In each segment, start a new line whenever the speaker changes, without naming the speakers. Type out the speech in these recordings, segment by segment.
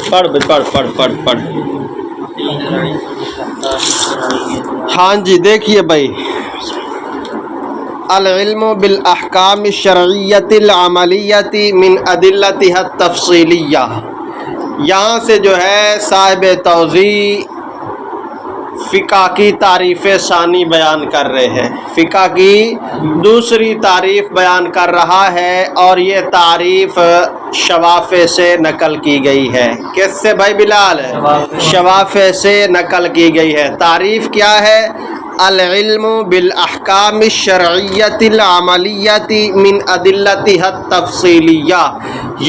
پڑھ ہاں جی دیکھیے بھائی، العلم بالاحکام الشرعیۃ العملیۃ من ادلتها التفصیلیہ، یہاں سے جو ہے صاحب توضیح فقہ کی تعریف ثانی بیان کر رہے ہیں، فقہ کی دوسری تعریف بیان کر رہا ہے، اور یہ تعریف شوافع سے نقل کی گئی ہے۔ کس سے بھائی بلال؟ شوافع سے نقل کی گئی ہے۔ تعریف کیا ہے؟ العلم بالاحکام الشرعیۃ العملیۃ من ادلتها التفصیلیہ،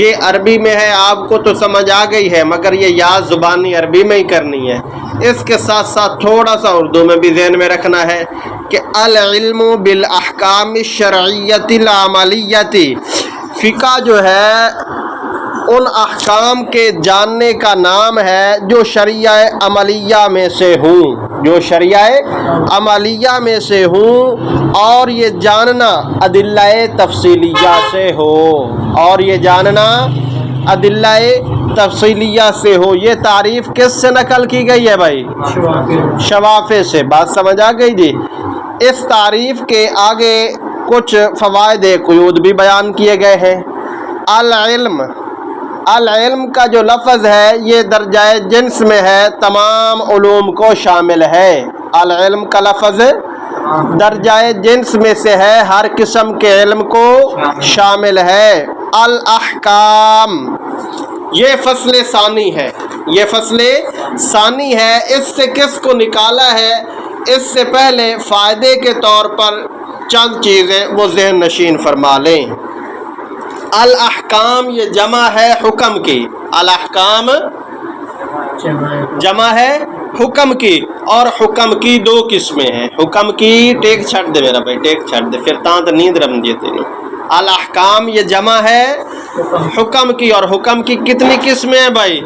یہ عربی میں ہے، آپ کو تو سمجھ آ گئی ہے، مگر یہ یاد زبانی عربی میں ہی کرنی ہے، اس کے ساتھ ساتھ تھوڑا سا اردو میں بھی ذہن میں رکھنا ہے کہ العلم بالاحکام الشرعیۃ العملیۃ، فقہ جو ہے ان احکام کے جاننے کا نام ہے جو شریعہ عملیہ میں سے ہوں، جو شریعہ عملیہ میں سے ہوں، اور یہ جاننا ادلہ تفصیلیہ سے ہو، اور یہ جاننا ادلہ تفصیلیہ سے ہو۔ یہ تعریف کس سے نقل کی گئی ہے بھائی؟ شوافع سے۔ بات سمجھ آ گئی جی؟ اس تعریف کے آگے کچھ فوائد قیود بھی بیان کیے گئے ہیں۔ العلم کا جو لفظ ہے یہ درجہ جنس میں ہے، تمام علوم کو شامل ہے۔ العلم کا لفظ درجہ جنس میں سے ہے، ہر قسم کے علم کو شامل ہے۔ الاحکام، یہ فصل ثانی ہے، یہ فصل ثانی ہے۔ اس سے کس کو نکالا ہے؟ اس سے پہلے فائدے کے طور پر چند چیزیں وہ ذہن نشین فرما لیں۔ الاحکام یہ جمع ہے حکم کی، الاحکام جمع ہے حکم کی، اور حکم کی دو قسمیں ہیں۔ حکم کی ٹیک چھٹ دے میرا بھائی، ٹیک چھٹ دے، پھر تاں تو نیند رم دیتے نہیں۔ الاحکام یہ جمع ہے حکم کی، اور حکم کی کتنی قسمیں ہیں بھائی؟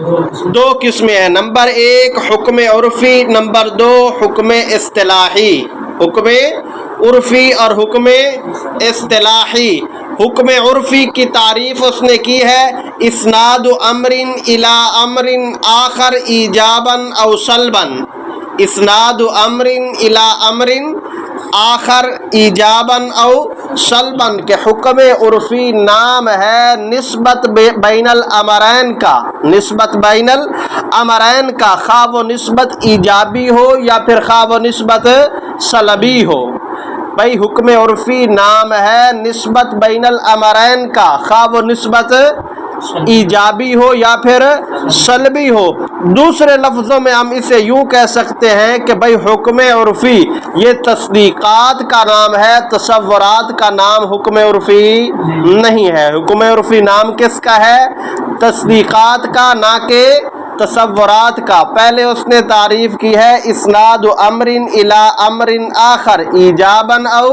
دو قسمیں ہیں۔ نمبر ایک حکم عرفی، نمبر دو حکم اصطلاحی۔ حکم عرفی اور حکم اصطلاحی۔ حکم عرفی کی تعریف اس نے کی ہے، اسناد امر الی امر آخر ایجابا او سلبا، اسناد امر الی امر آخر ایجابا او سلبا، کہ حکم عرفی نام ہے نسبت بین الامرین کا، نسبت بین الامرین کا، خواہ وہ نسبت ایجابی ہو یا پھر خواہ وہ نسبت سلبی ہو۔ بھائی حکم عرفی نام ہے نسبت بین الامرین کا، خواہ وہ نسبت ایجابی ہو یا پھر سلبی ہو۔ دوسرے لفظوں میں ہم اسے یوں کہہ سکتے ہیں کہ بھائی حکم عرفی یہ تصدیقات کا نام ہے، تصورات کا نام حکم عرفی نہیں ہے۔ حکم عرفی نام کس کا ہے؟ تصدیقات کا، نہ کہ تصورات کا۔ پہلے اس نے تعریف کی ہے اسناد امر الی امر آخر ایجابا او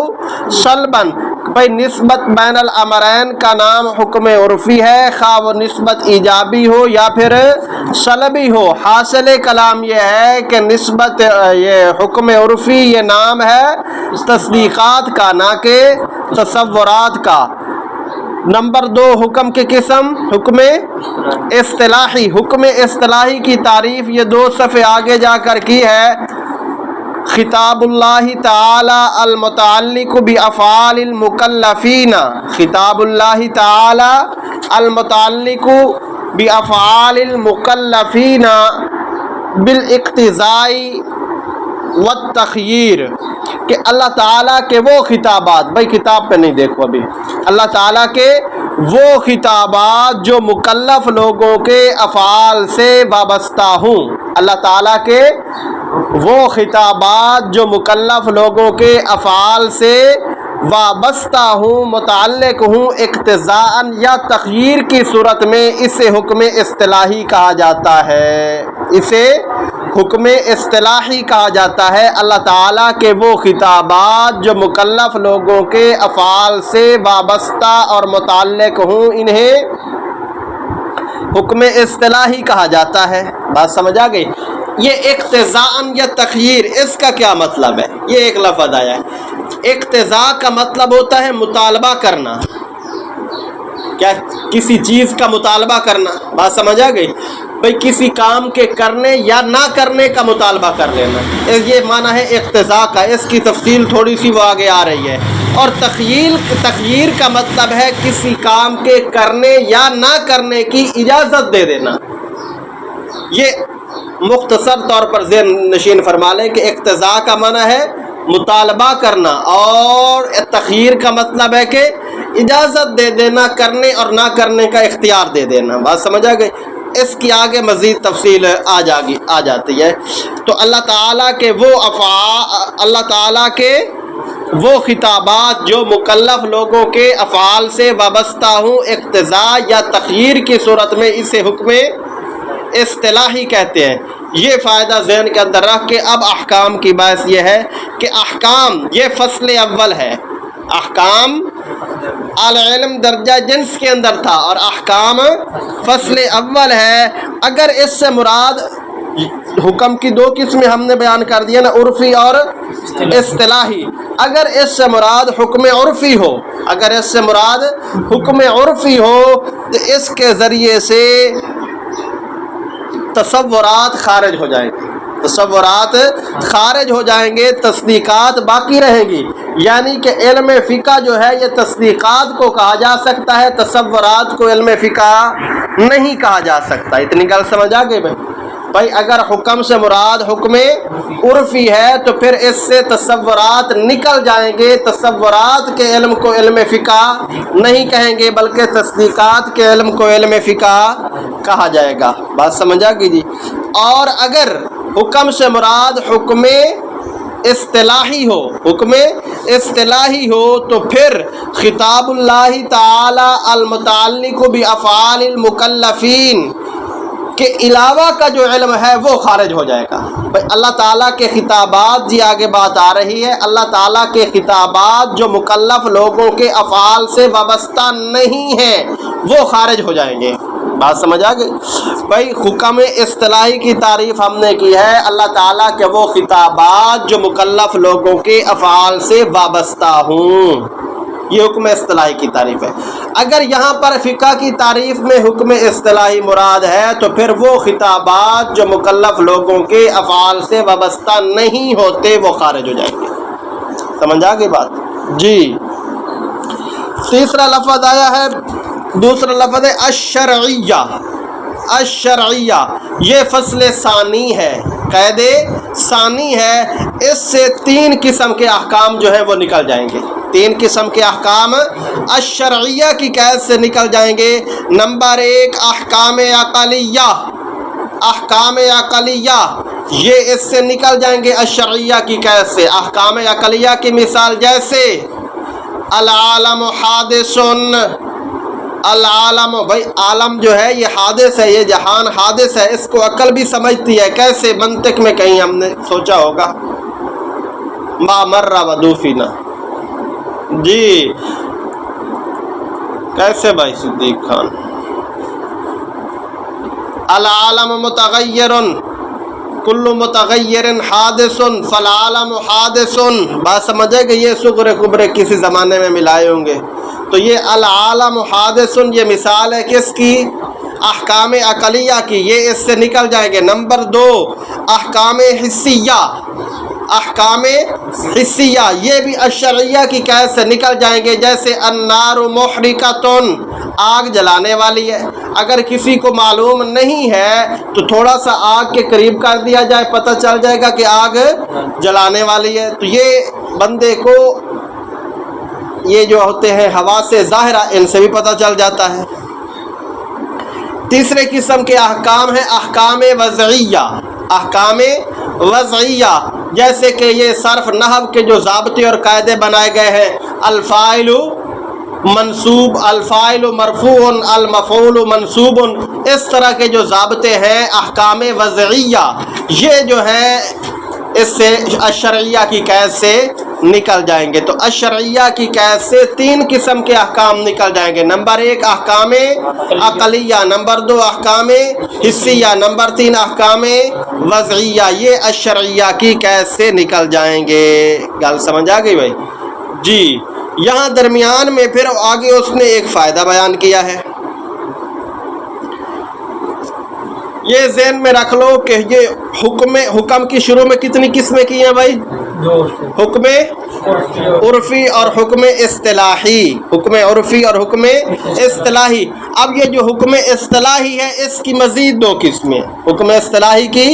سلبا، بھائی نسبت بین الامرین کا نام حکم عرفی ہے، خواہ وہ نسبت ایجابی ہو یا پھر سلبی ہو۔ حاصل کلام یہ ہے کہ نسبت یہ حکم عرفی یہ نام ہے تصدیقات کا، نہ کہ تصورات کا۔ نمبر دو حکم کی قسم حکم اصطلاحی۔ حکم اصطلاحی کی تعریف یہ دو صفحے آگے جا کر کی ہے، خطاب اللہ تعالی المتعلق بافعال المکلفین، خطاب اللہ تعالی المتعلق بافعال المکلفین بالاقتضاء والتخییر، کہ اللہ تعالیٰ کے وہ خطابات، بھائی کتاب پہ نہیں دیکھو ابھی، اللہ تعالیٰ کے وہ خطابات جو مکلف لوگوں کے افعال سے وابستہ ہوں، اللہ تعالیٰ کے وہ خطابات جو مکلف لوگوں کے افعال سے وابستہ ہوں، متعلق ہوں، اقتضاءً یا تخییر کی صورت میں، اسے حکم اصطلاحی کہا جاتا ہے، اسے حکم اصطلاحی کہا جاتا ہے۔ اللہ تعالیٰ کے وہ خطابات جو مکلف لوگوں کے افعال سے وابستہ اور متعلق ہوں، انہیں حکم اصطلاحی کہا جاتا ہے۔ بات سمجھ آ گئی؟ یہ اقتضاءً یا تخییر، اس کا کیا مطلب ہے؟ یہ ایک لفظ آیا ہے، اقتضاء کا مطلب ہوتا ہے مطالبہ کرنا، کیا کسی چیز کا مطالبہ کرنا، بات سمجھ آ گئی بھائی، کسی کام کے کرنے یا نہ کرنے کا مطالبہ کر لینا، یہ معنی ہے اقتضاء کا، اس کی تفصیل تھوڑی سی وہ آگے آ رہی ہے۔ اور تخییر کا مطلب ہے کسی کام کے کرنے یا نہ کرنے کی اجازت دے دینا۔ یہ مختصر طور پر ذہن نشین فرما لیں کہ اقتضاء کا معنی ہے مطالبہ کرنا، اور تخییر کا مطلب ہے کہ اجازت دے دینا، کرنے اور نہ کرنے کا اختیار دے دینا۔ بات سمجھ آ گئی؟ اس کی آگے مزید تفصیل آ جاتی ہے۔ تو اللہ تعالیٰ کے وہ خطابات جو مکلف لوگوں کے افعال سے وابستہ ہوں اقتضاء یا تخییر کی صورت میں، اسے حکم اصطلاحی کہتے ہیں۔ یہ فائدہ ذہن کے اندر رکھ کے اب احکام کی بحث یہ ہے کہ احکام یہ فصل اول ہے۔ احکام العلم درجہ جنس کے اندر تھا اور احکام فصل اول ہے۔ اگر اس سے مراد حکم کی دو قسمیں ہم نے بیان کر دیا نا، عرفی اور اصطلاحی، اگر اس سے مراد حکم عرفی ہو، اگر اس سے مراد حکم عرفی ہو تو اس کے ذریعے سے تصورات خارج ہو جائیں گے، تصورات خارج ہو جائیں گے، تصدیقات باقی رہیں گی۔ یعنی کہ علم فقہ جو ہے یہ تصدیقات کو کہا جا سکتا ہے، تصورات کو علم فقہ نہیں کہا جا سکتا۔ اتنی گل سمجھ آ گئی بھائی؟ اگر حکم سے مراد حکم عرفی ہے تو پھر اس سے تصورات نکل جائیں گے، تصورات کے علم کو علم فقہ نہیں کہیں گے بلکہ تصدیقات کے علم کو علم فقہ کہا جائے گا۔ بات سمجھ آ گئی جی؟ اور اگر حکم سے مراد حکم اصطلاحی ہو، حکم اصطلاحی ہو تو پھر خطاب اللہ تعالی المتعلق بافعال المکلفین کے علاوہ کا جو علم ہے وہ خارج ہو جائے گا۔ اللہ تعالیٰ کے خطابات، جی آگے بات آ رہی ہے، اللہ تعالیٰ کے خطابات جو مکلف لوگوں کے افعال سے وابستہ نہیں ہیں وہ خارج ہو جائیں گے۔ بات سمجھ آ گئی بھائی؟ حکم اصطلاحی کی تعریف ہم نے کی ہے، اللہ تعالیٰ کے وہ خطابات جو مکلف لوگوں کے افعال سے وابستہ ہوں، یہ حکم اصطلاحی کی تعریف ہے۔ اگر یہاں پر فقہ کی تعریف میں حکم اصطلاحی مراد ہے تو پھر وہ خطابات جو مکلف لوگوں کے افعال سے وابستہ نہیں ہوتے وہ خارج ہو جائیں گے۔ سمجھ آ گئی بات؟ جی تیسرا لفظ آیا ہے، دوسرا لفظ ہے الشرعیہ۔ الشرعیہ یہ فصل ثانی ہے، قید ثانی ہے۔ اس سے تین قسم کے احکام جو ہیں وہ نکل جائیں گے، تین قسم کے احکام الشرعیہ کی قید سے نکل جائیں گے۔ نمبر ایک احکام عقلیہ، احکام عقلیہ یہ اس سے نکل جائیں گے الشرعیہ کی قید سے۔ احکام عقلیہ کی مثال جیسے العالم حادث، العالم بھائی عالم جو ہے یہ حادث ہے، یہ جہان حادث ہے، اس کو عقل بھی سمجھتی ہے۔ کیسے؟ منطق میں کہیں ہم نے سوچا ہوگا، ما مر ودوفینا، جی کیسے بھائی صدیق خان؟ العالم متغیر، کل متغیر حادث فالعالم حادث۔ بات سمجھے کہ یہ صغر کبرے کسی زمانے میں ملائے ہوں گے۔ تو یہ العالم حادث یہ مثال ہے کس کی؟ احکام عقلیہ کی، یہ اس سے نکل جائیں گے۔ نمبر دو احکام حسیہ، احکام حسیہ یہ بھی الشرعیہ کی قید سے نکل جائیں گے، جیسے النار محرقۃ، آگ جلانے والی ہے۔ اگر کسی کو معلوم نہیں ہے تو تھوڑا سا آگ کے قریب کر دیا جائے، پتہ چل جائے گا کہ آگ جلانے والی ہے۔ تو یہ بندے کو یہ جو ہوتے ہیں حواس ظاہرہ ان سے بھی پتہ چل جاتا ہے۔ تیسرے قسم کے احکام ہیں احکام وضعیہ، احکام وضعیہ جیسے کہ یہ صرف نحو کے جو ضابطے اور قاعدے بنائے گئے ہیں، الفاعل منصوب، الفاعل مرفوع، المفعول منصوب، اس طرح کے جو ضابطے ہیں احکام وضعیہ یہ جو ہیں اس سے الشرعیہ کی قید سے نکل جائیں گے۔ تو الشرعیہ کی قید سے تین قسم کے احکام نکل جائیں گے۔ نمبر ایک احکام عقلیہ، نمبر دو احکام حسیہ، نمبر تین احکام وضعیہ، یہ الشرعیہ کی قید سے نکل جائیں گے۔ گل سمجھ آ گئی بھائی؟ جی یہاں درمیان میں پھر آگے اس نے ایک فائدہ بیان کیا ہے. یہ ذہن میں رکھ لو کہ یہ حکم کی شروع میں کتنی قسمیں کی ہیں بھائی؟ حکم عرفی اور حکم اصطلاحی. حکم عرفی اور حکم اصطلاحی. اب یہ جو حکم اصطلاحی ہے اس کی مزید دو قسمیں. حکم اصطلاحی کی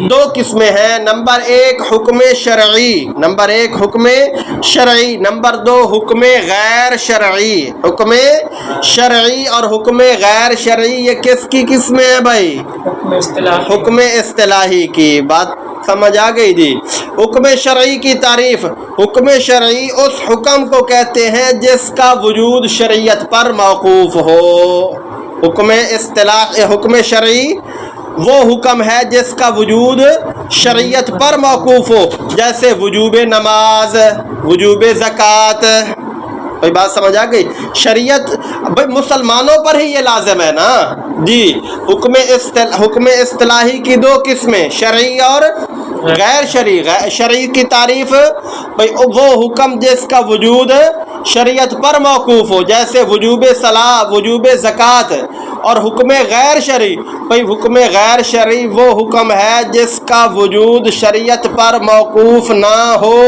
دو قسمیں ہیں. نمبر ایک حکم شرعی. نمبر ایک حکم شرعی. نمبر دو حکم غیر شرعی. حکم شرعی اور حکم غیر شرعی یہ کس کی قسمیں ہیں بھائی؟ حکم اصطلاحی کی. بات سمجھ آ گئی جی. حکم شرعی کی تعریف. حکم شرعی اس حکم کو کہتے ہیں جس کا وجود شریعت پر موقوف ہو. حکم شرعی وہ حکم ہے جس کا وجود شریعت پر موقوف ہو، جیسے وجوب نماز، وجوب زکوٰۃ. بھائی بات سمجھ آ گئی؟ شریعت بھائی مسلمانوں پر ہی یہ لازم ہے نا جی. حکم اصطلاحی کی دو قسمیں، شرعی اور غیر شرعی. شرعی کی تعریف بھائی وہ حکم جس کا وجود شریعت پر موقوف ہو، جیسے وجوب صلاۃ، وجوب زکوٰۃ. اور حکم غیر شرعی بھائی حکم غیر شرعی وہ حکم ہے جس کا وجود شریعت پر موقوف نہ ہو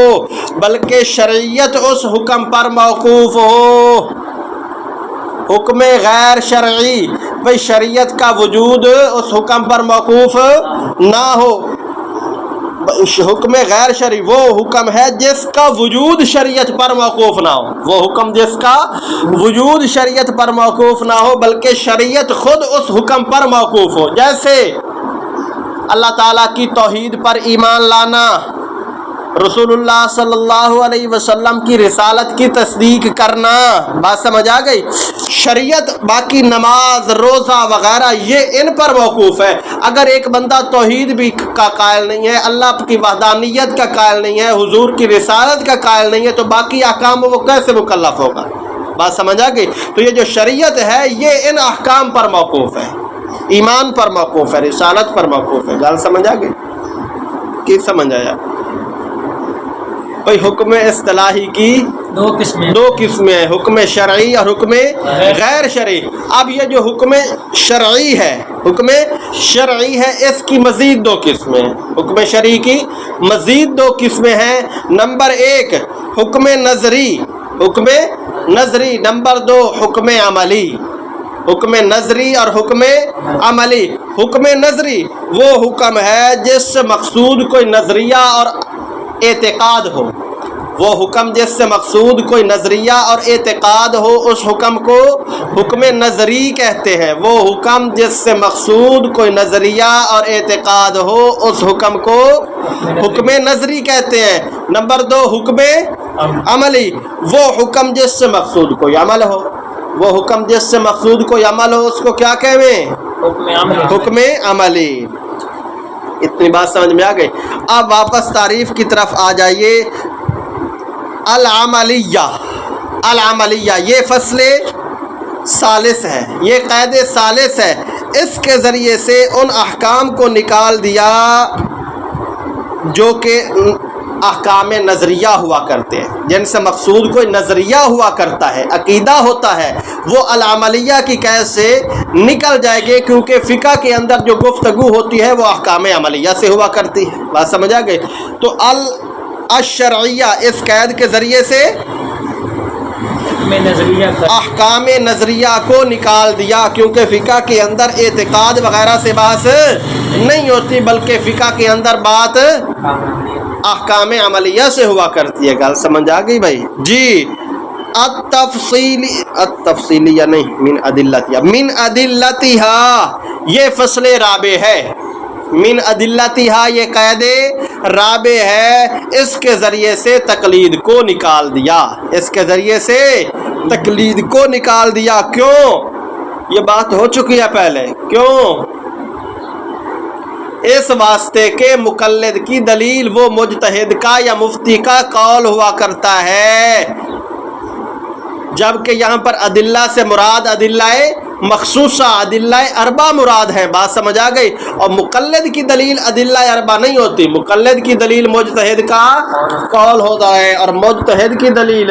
بلکہ شریعت اس حکم پر موقوف ہو. حکم غیر شرعی بھائی شریعت کا وجود اس حکم پر موقوف نہ ہو. حکم غیر شرعی وہ حکم ہے جس کا وجود شریعت پر موقوف نہ ہو. وہ حکم جس کا وجود شریعت پر موقوف نہ ہو بلکہ شریعت خود اس حکم پر موقوف ہو. جیسے اللہ تعالیٰ کی توحید پر ایمان لانا، رسول اللہ صلی اللہ علیہ وسلم کی رسالت کی تصدیق کرنا. بات سمجھ آ گئی؟ شریعت باقی نماز، روزہ وغیرہ یہ ان پر موقوف ہے. اگر ایک بندہ توحید بھی کا قائل نہیں ہے، اللہ کی وحدانیت کا قائل نہیں ہے، حضور کی رسالت کا قائل نہیں ہے، تو باقی احکام وہ کیسے مکلف ہوگا؟ بات سمجھ آ گئی؟ تو یہ جو شریعت ہے یہ ان احکام پر موقوف ہے، ایمان پر موقوف ہے، رسالت پر موقوف ہے. گل سمجھ آ گئی؟ کی سمجھ آیا؟ بھائی حکم اصطلاحی کی دو قسمیں ہیں، حکم شرعی اور حکم غیر شرعی. اب یہ جو حکم شرعی ہے اس کی مزید دو قسمیں ہیں. حکم شرعی کی مزید دو قسمیں ہیں. نمبر ایک حکم نظری. نمبر دو حکم عملی. حکم نظری اور حکم عملی. حکم نظری وہ حکم ہے جس سے مقصود کوئی نظریہ اور اعتقاد ہو. وہ حکم جس سے مقصود کوئی نظریہ اور اعتقاد ہو اس حکم کو حکم نظری کہتے ہیں. وہ حکم جس سے مقصود کوئی نظریہ اور اعتقاد ہو اس حکم کو حکم نظری کہتے ہیں. نمبر دو حکم عملی. وہ حکم جس سے مقصود کوئی عمل ہو. وہ حکم جس سے مقصود کوئی عمل ہو اس کو کیا کہیں؟ حکم عملی. اتنی بات سمجھ میں آ گئی؟ اب واپس تعریف کی طرف آ جائیے. العملیہ یہ فصل ثالث ہے، یہ قید ثالث ہے. اس کے ذریعے سے ان احکام کو نکال دیا جو کہ احکام نظریہ ہوا کرتے ہیں، جن سے مقصود کوئی نظریہ ہوا کرتا ہے، عقیدہ ہوتا ہے، وہ العملیہ کی قید سے نکل جائے گی، کیونکہ فقہ کے اندر جو گفتگو ہوتی ہے وہ احکام عملیہ سے ہوا کرتی ہے. بات سمجھ آ گئی؟ تو الشرعیہ اس قید کے ذریعے سے احکام نظریہ کو نکال دیا، کیونکہ فقہ کے اندر اعتقاد وغیرہ سے بحث نہیں ہوتی بلکہ فقہ کے اندر بات احکام عملیہ سے ہوا کرتی ہے. گل سمجھ آ گئی بھائی جی؟ التفصیلیہ نہیں، من ادلتہا یہ فصل رابع ہے. من ادلتہا یہ قید رابع ہے. اس کے ذریعے سے تقلید کو نکال دیا. اس کے ذریعے سے تقلید کو نکال دیا. کیوں؟ یہ بات ہو چکی ہے پہلے. کیوں؟ اس واسطے کہ مقلد کی دلیل وہ مجتہد کا یا مفتی کا قول ہوا کرتا ہے، جبکہ یہاں پر ادلہ سے مراد ادلہ مخصوصہ، ادلہ اربع مراد ہیں. بات سمجھ آ گئی؟ اور مقلد کی دلیل ادلہ اربع نہیں ہوتی. مقلد کی دلیل مجتہد کا قول ہوتا ہے اور مجتہد کی دلیل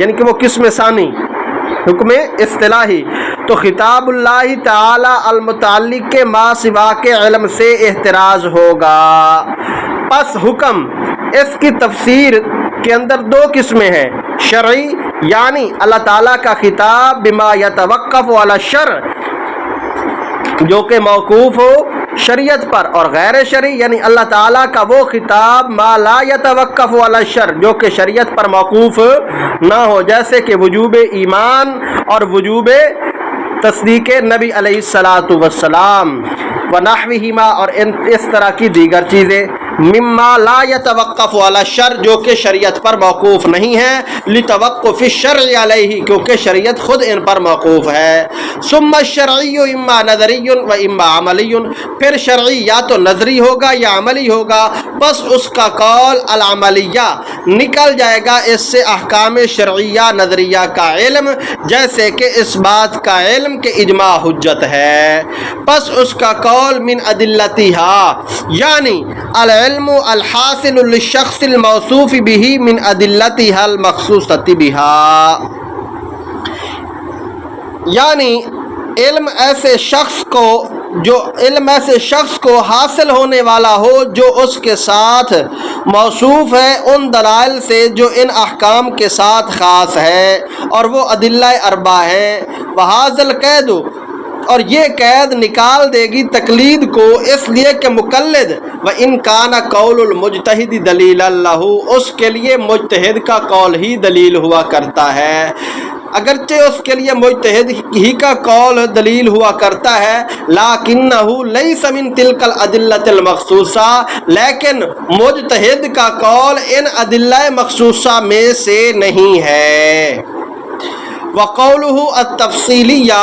یعنی کہ وہ قسم ثانی حکم اصطلاحی، تو خطاب اللہ تعالی المتعلق کے ما سوا کے علم سے احتراز ہوگا۔ پس حکم اس کی تفسیر کے اندر دو قسمیں ہیں، شرعی یعنی اللہ تعالیٰ کا خطاب بما یتوقف علی الشرع جو کہ موقوف ہو شریعت پر، اور غیر شرعی یعنی اللہ تعالیٰ کا وہ خطاب ما لا یتوقف علی الشرع جو کہ شریعت پر موقوف نہ ہو، جیسے کہ وجوب ایمان اور وجوب تصدیق نبی علیہ الصلاۃ والسلام ونحوہما، اور اس طرح کی دیگر چیزیں، مما لا یتوقف علی الشرع جو کہ شریعت پر موقوف نہیں ہے، لتوقف الشرع علیہ کیونکہ شریعت خود ان پر موقوف ہے۔ ثم الشرعی اما نظری و اما عملی، پھر شرعی یا تو نظری ہوگا یا عملی ہوگا، پس اس کا قول العملیہ نکل جائے گا اس سے احکام شرعیہ نظریہ کا علم، جیسے کہ اس بات کا علم کہ اجماع حجت ہے، پس اس کا قول من ادلتها یعنی العلم الحاصل للشخص الموصوف به من ادلتها المخصوصة بها، یعنی علم ایسے شخص کو حاصل ہونے والا ہو جو اس کے ساتھ موصوف ہے ان دلائل سے جو ان احکام کے ساتھ خاص ہے، اور وہ ادلہ اربع ہیں۔ وہذا القید، اور یہ قید نکال دے گی تقلید کو، اس لیے کہ مقلد وَإِن كَانَ قَوْلُ الْمُجْتَهِدِ دَلِيلًا لَهُ اس کے لیے مجتہد کا قول ہی دلیل ہوا کرتا ہے، اگرچہ اس کے لیے مجتہد ہی کا قول دلیل ہوا کرتا ہے، لَكِنَّهُ لَيْسَ مِن تِلْكَ الْأَدِلَّةِ الْمَخْصُوصَةِ لیکن مجتہد کا قول ان ادلہ مخصوصہ میں سے نہیں ہے۔ وَقَوْلُهُ التَّفْصِيلِيَّةِ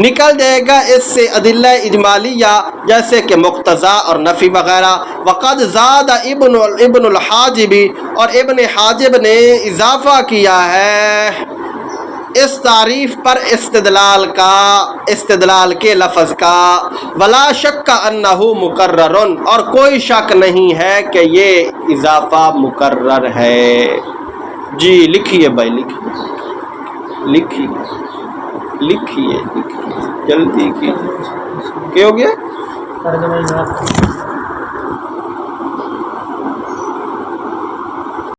نکل جائے گا اس سے ادلہ اجمالیہ جیسے کہ مقتضا اور نفی وغیرہ۔ وقد زاد ابن الحاجب، اور ابن حاجب نے اضافہ کیا ہے اس تعریف پر استدلال کے لفظ کا، ولا شک انہ مقرر، اور کوئی شک نہیں ہے کہ یہ اضافہ مقرر ہے۔ جی لکھیے بھائی، لکھیے جلدی کیجیے، کیا ہو گیا؟